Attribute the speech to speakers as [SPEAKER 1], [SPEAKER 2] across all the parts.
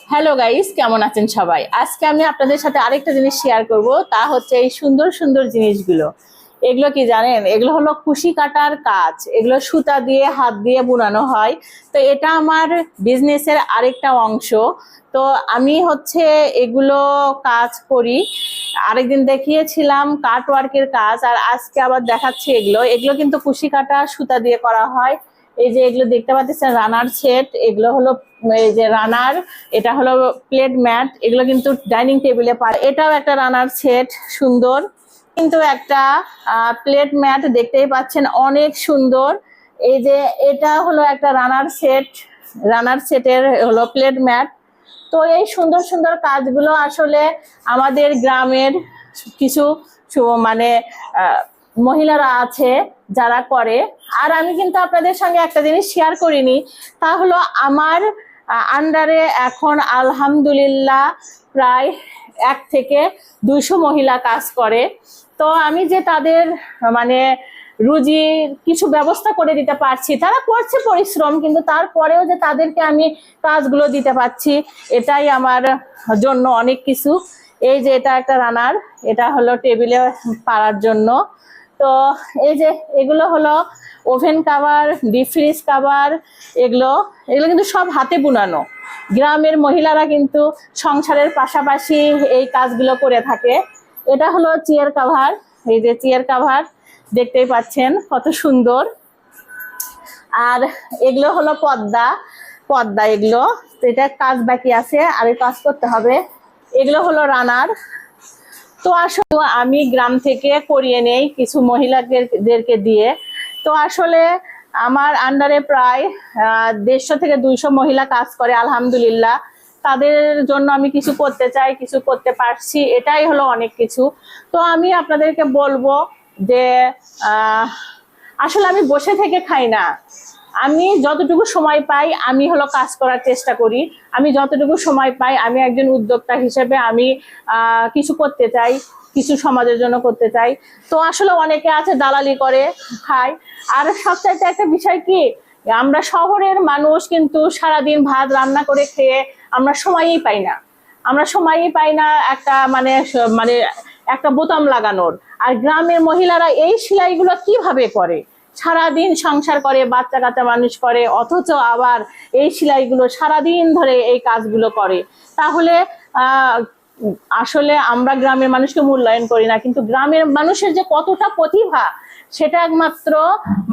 [SPEAKER 1] Hello guys, কেমন আছেন সবাই? আজকে আমি আপনাদের সাথে আরেকটা জিনিস শেয়ার করব, তা হচ্ছে এই সুন্দর সুন্দর জিনিসগুলো। এগুলো কি জানেন? এগুলো হলো কুশি কাটার কাজ। এগুলো সুতা দিয়ে হাত দিয়ে বুনানো হয়। তো এটা আমার বিজনেসের আরেকটা অংশ। তো আমি হচ্ছে এগুলো কাজ করি। আরেকদিন দেখিয়েছিলাম কাট ওয়ার্কের কাজ, আর আজকে আবার দেখাচ্ছি এগুলো। এগুলো কিন্তু কুশি কাটা সুতা দিয়ে করা হয়। এই যে এগুলো দেখতে পাচ্ছেন রানার সেট, এগুলো হলো এই যে রানার, এটা হলো প্লেট ম্যাট। এগুলো কিন্তু ডাইনিং টেবিলে পায়। এটাও একটা রানার সেট, সুন্দর। কিন্তু একটা প্লেট ম্যাট দেখতেই পাচ্ছেন, অনেক সুন্দর। এই যে এটা হলো একটা রানার সেট, রানার সেটের হলো প্লেট ম্যাট। তো এই সুন্দর সুন্দর কাজগুলো আসলে আমাদের গ্রামের কিছু মানে মহিলারা আছে যারা করে। আর আমি কিন্তু আপনাদের সঙ্গে একটা জিনিস শেয়ার করিনি, তা হলো আমার আন্ডারে এখন আলহামদুলিল্লাহ প্রায় 1 থেকে 200 মহিলা কাজ করে। তো আমি যে তাদের মানে রুজির কিছু ব্যবস্থা করে দিতে পারছি, তারা করছে পরিশ্রম, কিন্তু তারপরেও যে তাদেরকে আমি কাজগুলো দিতে পারছি, এটাই আমার জন্য অনেক কিছু। এই যে এটা একটা রানার, এটা হলো টেবিলে পাড়ার জন্য। তো এই যে এগুলো হলো oven cover, deep fridge cover. এগুলো এগুলো কিন্তু সব হাতে বুনানো। গ্রামের মহিলারা কিন্তু সংসারের পাশাপাশি এই কাজগুলো করে থাকে। এটা হলো চেয়ার কাভার। এই যে চেয়ার কাভার দেখতেই পাচ্ছেন কত সুন্দর। আর এগুলো হলো পর্দা, পর্দা এগুলো। তো এটা কাজ বাকি আছে, আর কাজ করতে হবে। এগুলো হলো রানার। তো আসলে আমি গ্রাম থেকে করিয়ে নেই কিছু মহিলাদেরকে দিয়ে। তো আসলে আমার আন্ডারে প্রায় 150 থেকে 200 মহিলা কাজ করে আলহামদুলিল্লাহ। তাদের জন্য আমি কিছু করতে চাই, কিছু করতে পারছি, এটাই হলো অনেক কিছু। তো আমি আপনাদেরকে বলবো যে আসলে আমি বসে থেকে খাই না। আমি যতটুকু সময় পাই আমি হলো কাজ করার চেষ্টা করি। আমি যতটুকু সময় পাই আমি একজন উদ্যোক্তা হিসেবে আমি কিছু করতে চাই, কিছু সমাজের জন্য করতে চাই। তো আসলে অনেকে আছে দালালি করে খায়। আর সবচাইতে একটা বিষয় কি, আমরা শহরের মানুষ কিন্তু সারাদিন ভাত রান্না করে খেয়ে আমরা সময়ই পাই না। আমরা সময়ই পাই না একটা মানে মানে একটা বোতাম লাগানোর। আর গ্রামের মহিলারা এই সেলাইগুলো কিভাবে করে? সারাদিন সংসার করে, বাচ্চা কাচ্চা মানুষ করে, অথচ আবার এই সেলাইগুলো সারাদিন ধরে এই কাজগুলো করে। তাহলে আসলে আমরা গ্রামের মানুষকে মূল্যায়ন করি না, কিন্তু গ্রামের মানুষের যে কতটা প্রতিভা সেটা একমাত্র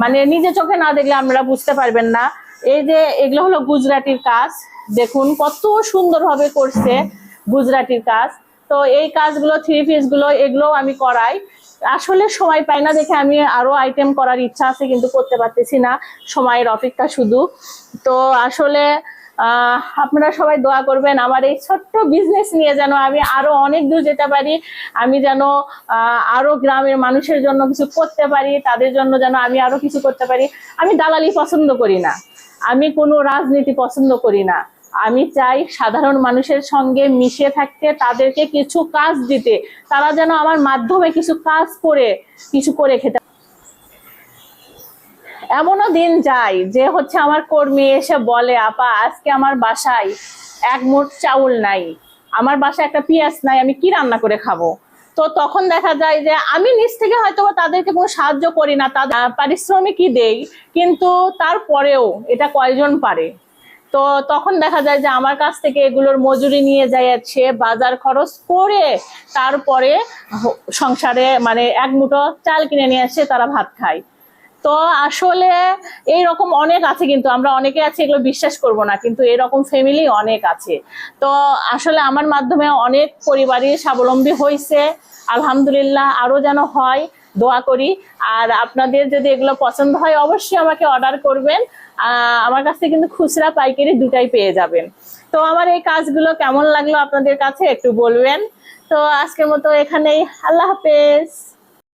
[SPEAKER 1] মানে নিজে চোখে না দেখলে আমরা বুঝতে পারবেন না। এই যে এগুলো হলো গুজরাটির কাজ, দেখুন কত সুন্দরভাবে করছে গুজরাটির কাজ। তো এই কাজগুলো, থ্রি পিস গুলো, এগুলো আমি করাই। আসলে সময় পাই না দেখে আমি আরো আইটেম করার ইচ্ছা আছে, কিন্তু করতে পারতেছি না, সময়ের অপেক্ষা শুধু। তো আসলে আপনারা সবাই দোয়া করবেন আমার এই ছোট্ট বিজনেস নিয়ে যেন আমি আরো অনেক দূর যেতে পারি। আমি যেন আরো গ্রামের মানুষের জন্য কিছু করতে পারি, তাদের জন্য যেন আমি আরো কিছু করতে পারি। আমি দালালি পছন্দ করি না, আমি কোনো রাজনীতি পছন্দ করি না। আমি চাই সাধারণ মানুষের সঙ্গে মিশে থাকতে, তাদেরকে কিছু কাজ দিতে, তারা যেন আমার মাধ্যমে কিছু কাজ করে কিছু করে খেতে। এমনও দিন যায় যে হচ্ছে আমার কর্মী এসে বলে, আপা আজকে আমার বাসায় 1 মুঠ চাউল নাই, আমার বাসায় একটা পেঁয়াজ নাই, আমি কি রান্না করে খাবো? তো তখন দেখা যায় যে আমি নিজ থেকে হয়তো তাদেরকে কোনো সাহায্য করি না, তাদের পারিশ্রমিকই দেই, কিন্তু তারপরেও এটা কয়জন পারে? তো তখন দেখা যায় যে আমার কাছ থেকে এগুলোর মজুরি নিয়ে যাচ্ছে, বাজার খরচ করে তারপরে সংসারে মানে 1 মুঠো চাল কিনে নিয়ে এসে তারা ভাত খায়। তো আসলে এইরকম অনেক আছে, কিন্তু আমরা অনেকে আছে এগুলো বিশ্বাস করব না, কিন্তু এরকম ফ্যামিলি অনেক আছে। তো আসলে আমার মাধ্যমে অনেক পরিবারই স্বাবলম্বী হয়েছে আলহামদুলিল্লাহ, আরো যেন হয়, দোয়া করি। আর আপনাদের যদি এগুলো পছন্দ হয় অবশ্যই আমাকে অর্ডার করবেন। আমার কাছে কিন্তু খুচরা পাইকারি দুটাই পেয়ে যাবেন। তো আমার এই কাজগুলো কেমন লাগলো আপনাদের কাছে একটু বলবেন। তো আজকের মতো এখানেই, আল্লাহ হাফেজ।